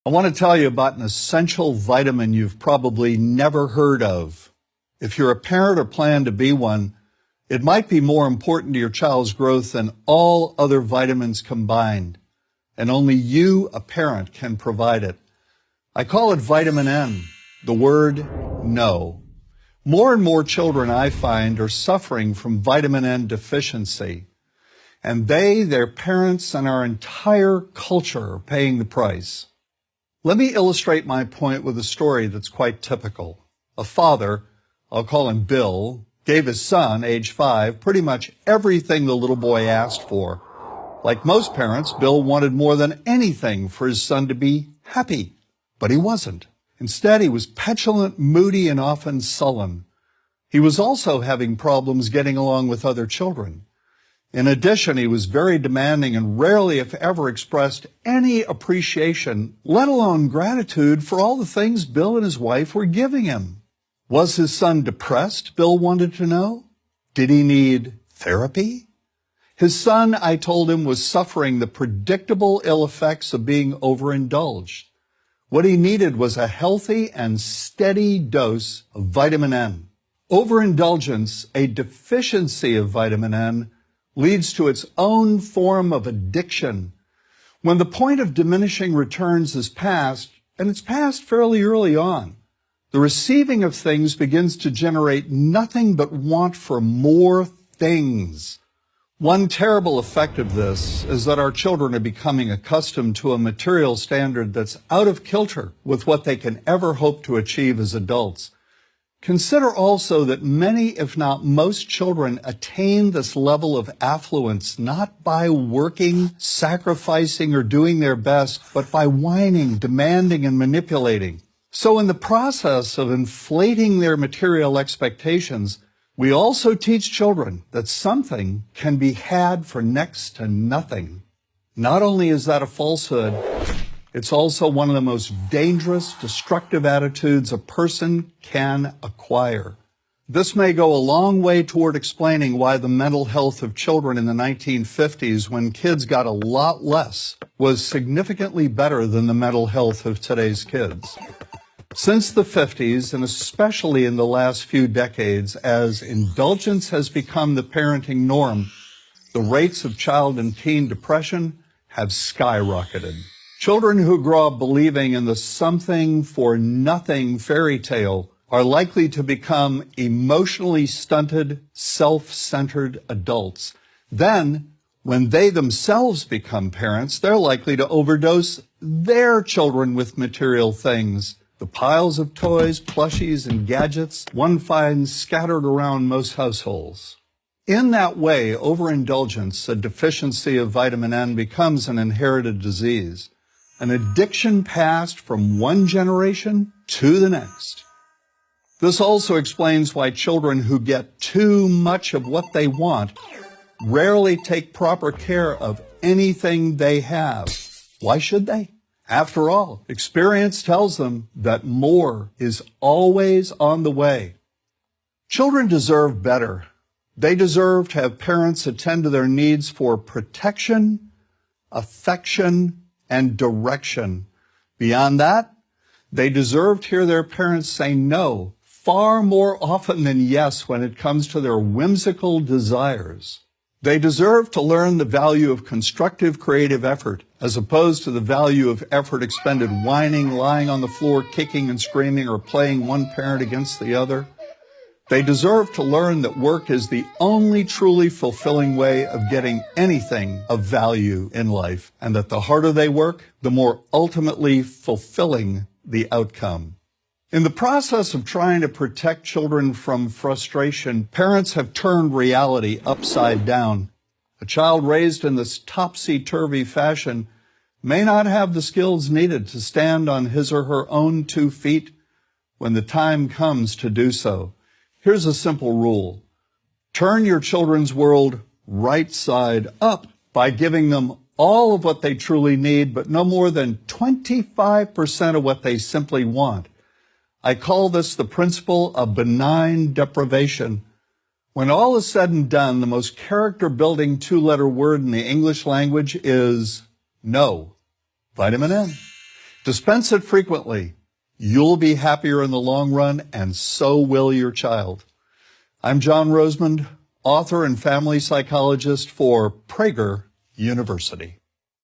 I want to tell you about an essential vitamin you've probably never heard of. If you're a parent or plan to be one, it might be more important to your child's growth than all other vitamins combined, and only you, a parent, can provide it. I call it vitamin N, the word no. More and more children, I find, are suffering from vitamin N deficiency, and they, their parents, and our entire culture are paying the price. Let me illustrate my point with a story that's quite typical. A father, I'll call him Bill, gave his son, age 5, pretty much everything the little boy asked for. Like most parents, Bill wanted more than anything for his son to be happy, but he wasn't. Instead, he was petulant, moody, and often sullen. He was also having problems getting along with other children. In addition, he was very demanding and rarely, if ever, expressed any appreciation, let alone gratitude, for all the things Bill and his wife were giving him. Was his son depressed, Bill wanted to know? Did he need therapy? His son, I told him, was suffering the predictable ill effects of being overindulged. What he needed was a healthy and steady dose of vitamin N. Overindulgence, a deficiency of vitamin N, leads to its own form of addiction. When the point of diminishing returns is passed, and it's passed fairly early on, the receiving of things begins to generate nothing but want for more things. One terrible effect of this is that our children are becoming accustomed to a material standard that's out of kilter with what they can ever hope to achieve as adults. Consider also that many, if not most, children attain this level of affluence not by working, sacrificing, or doing their best, but by whining, demanding, and manipulating. So in the process of inflating their material expectations, we also teach children that something can be had for next to nothing. Not only is that a falsehood, it's also one of the most dangerous, destructive attitudes a person can acquire. This may go a long way toward explaining why the mental health of children in the 1950s, when kids got a lot less, was significantly better than the mental health of today's kids. Since the 50s, and especially in the last few decades, as indulgence has become the parenting norm, the rates of child and teen depression have skyrocketed. Children who grow up believing in the something-for-nothing fairy tale are likely to become emotionally stunted, self-centered adults. Then, when they themselves become parents, they're likely to overdose their children with material things. The piles of toys, plushies, and gadgets one finds scattered around most households. In that way, overindulgence, a deficiency of vitamin N, becomes an inherited disease. An addiction passed from one generation to the next. This also explains why children who get too much of what they want rarely take proper care of anything they have. Why should they? After all, experience tells them that more is always on the way. Children deserve better. They deserve to have parents attend to their needs for protection, affection, and direction. Beyond that, they deserve to hear their parents say no far more often than yes when it comes to their whimsical desires. They deserve to learn the value of constructive creative effort as opposed to the value of effort expended whining, lying on the floor, kicking and screaming, or playing one parent against the other. They deserve to learn that work is the only truly fulfilling way of getting anything of value in life, and that the harder they work, the more ultimately fulfilling the outcome. In the process of trying to protect children from frustration, parents have turned reality upside down. A child raised in this topsy-turvy fashion may not have the skills needed to stand on his or her own 2 feet when the time comes to do so. Here's a simple rule. Turn your children's world right side up by giving them all of what they truly need, but no more than 25% of what they simply want. I call this the principle of benign deprivation. When all is said and done, the most character-building 2-letter word in the English language is no. Vitamin N. Dispense it frequently. You'll be happier in the long run, and so will your child. I'm John Rosemond, author and family psychologist for Prager University.